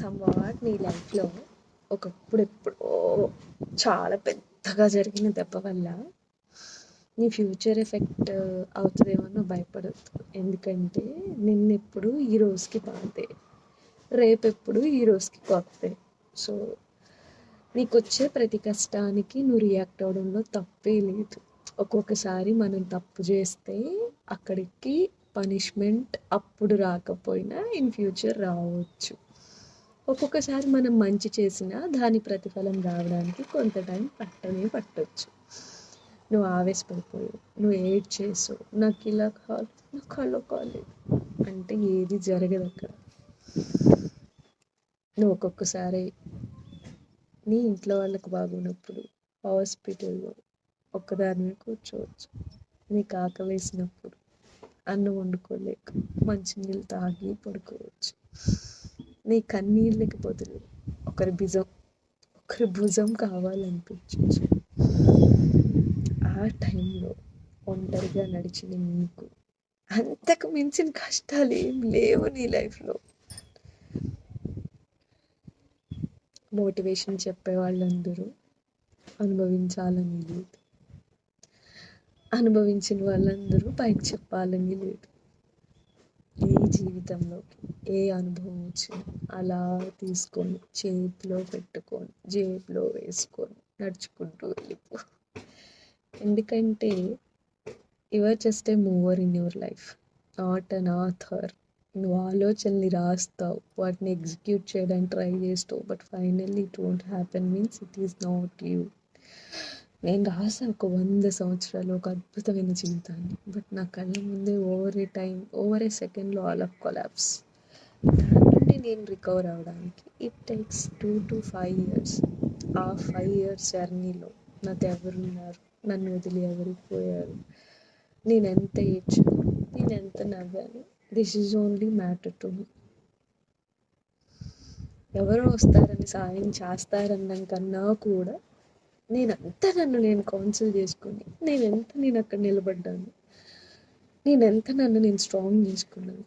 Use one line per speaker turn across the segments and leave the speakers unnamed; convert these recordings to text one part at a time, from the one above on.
Somewhat నీ లైఫ్లో ఒకప్పుడు ఎప్పుడో చాలా పెద్దగా జరిగిన దెబ్బ వల్ల నీ ఫ్యూచర్ ఎఫెక్ట్ అవుతుందేమో నువ్వు భయపడద్దు. ఎందుకంటే నిన్నెప్పుడు ఈ రోజుకి బాధే, రేపెప్పుడు ఈ రోజుకి కొత్తే. సో నీకు వచ్చే ప్రతి కష్టానికి నువ్వు రియాక్ట్ అవడంలో తప్పే లేదు. ఒక్కొక్కసారి మనం తప్పు చేస్తే అక్కడికి పనిష్మెంట్ అప్పుడు రాకపోయినా ఇన్ ఫ్యూచర్ రావచ్చు. ఒక్కొక్కసారి మనం మంచి చేసినా దాని ప్రతిఫలం రావడానికి కొంత టైం పట్టొచ్చు. నువ్వు ఆవేశపడిపోయావు, నువ్వు ఏడ్ చేసావు, నాకు ఇలా కాదు, నాకు అలా కాలేదు అంటే ఏది జరగదు అక్కడ. నువ్వు ఒక్కొక్కసారి నీ ఇంట్లో వాళ్ళకి బాగున్నప్పుడు హాస్పిటల్లో ఒక్కదానివే కూర్చోవచ్చు. నీకు ఆకలి వేసినప్పుడు అన్నం వండుకోలేక మంచినీళ్ళు తాగి పడుకోవచ్చు. నీ కన్నీళ్ళకి బదులు ఒకరి భుజం కావాలనిపించవచ్చు. ఆ టైంలో ఒంటరిగా నడిచిన నీకు అంతకు మించిన కష్టాలు ఏం లేవు నీ లైఫ్లో. మోటివేషన్ చెప్పే వాళ్ళందరూ అనుభవించాలని లేదు, అనుభవించిన వాళ్ళందరూ పైకి చెప్పాలని లేదు. ఏ జీవితంలోకి ఏ అనుభవం వచ్చినా అలా తీసుకొని చేతిలో పెట్టుకొని జేబులో వేసుకొని నడుచుకుంటూ వెళ్ళిపో. ఎందుకంటే you are just a mover in your life, not another. నువ్వు ఆలోచనని రాస్తావు, వాటిని ఎగ్జిక్యూట్ చేయడానికి ట్రై చేస్తావు, but finally it won't happen means it is not you. నేను రాసాను ఒక 100 సంవత్సరాలు ఒక అద్భుతమైన జీవితాన్ని, బట్ నా కళ్ళ ముందే ఓవర్ ఏ సెకండ్లో ఆల్ ఆఫ్ కొలాప్స్. దాని నుండి నేను రికవర్ అవ్వడానికి ఇట్ టేక్స్ 2 to 5 years. ఆ 5 years జర్నీలో నాతో ఎవరున్నారు, నన్ను వదిలి ఎవరికి పోయారు, నేను ఎంత ఏడ్చాను, నేను ఎంత నవ్వాను, this is only matter to me. ఎవరో వస్తారని సాయం చేస్తారన్నం కన్నా కూడా నేనంతా నన్ను నేను కౌన్సిల్ చేసుకుని నేను అక్కడ నిలబడ్డాను, నన్ను నేను స్ట్రాంగ్ చేసుకున్నాను,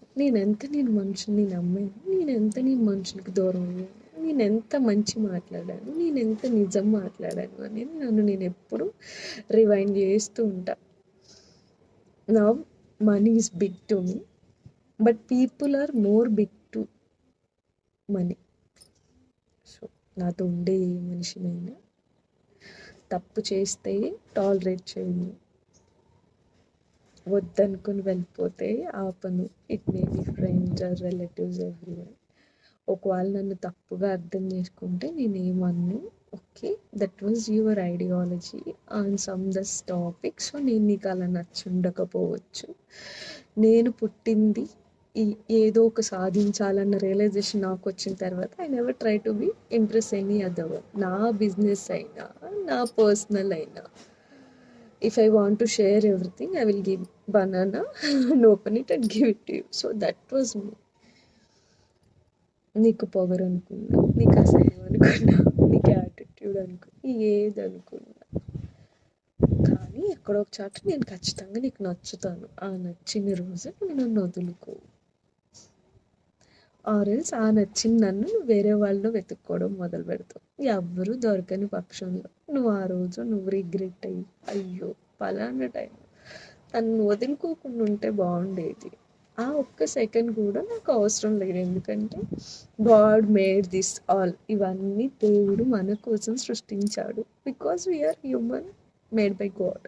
నేను మనుషుల్ని నమ్మాను, నేను మనుషులకి దూరం అయ్యాను, నేను ఎంత మంచి మాట్లాడాను, నేను ఎంత నిజం మాట్లాడాను అనేది నన్ను నేను ఎప్పుడు రివైండ్ చేస్తూ ఉంటా. Now money is big to me, but people are more big to money. So నాతో ఉండే ఏ మనిషినైనా తప్పు చేస్తే టాలరేట్ చేయను, వద్దనుకుని వెళ్ళిపోతే ఆపను. It may be friends or relatives everyone. ఒకవేళ నన్ను తప్పుగా అర్థం చేసుకుంటే నేనేమన్ను, okay that was your ideology on some this topic, so నేను నీకు అలా నచ్చుండకపోవచ్చు. నేను పుట్టింది ఏదో ఒక సాధించాలన్న రియలైజేషన్ నాకు వచ్చిన తర్వాత I never try to be impress any other one. నా బిజినెస్ అయినా నా పర్సనల్ అయినా, if I want to share everything, I will give banana and open it and give it to you. So that was me. నీకు పొగరు అనుకున్నా, నీకు అసహ్యం అనుకున్నా, నీకు యాటిట్యూడ్ అనుకున్నా, ఏది అనుకున్నా, కానీ ఎక్కడో ఒక చాట నేను ఖచ్చితంగా నీకు నచ్చుతాను. ఆ నచ్చిన రోజు నువ్వు నన్ను వదులుకో, ఆరెల్స్ ఆ నచ్చిన నన్ను నువ్వు వేరే వాళ్ళు వెతుక్కోవడం మొదలు పెడతావు. ఎవ్వరూ దొరకని పక్షంలో నువ్వు ఆ రోజు నువ్వు రిగ్రెట్ అయ్యి, అయ్యో పలానా టైం నన్ను వదులుకోకుండా ఉంటే బాగుండేది, ఆ ఒక్క సెకండ్ కూడా నాకు అవసరం లేదు. ఎందుకంటే గాడ్ మేడ్ దిస్ ఆల్, ఇవన్నీ దేవుడు మన కోసం సృష్టించాడు. Because we are human made by God.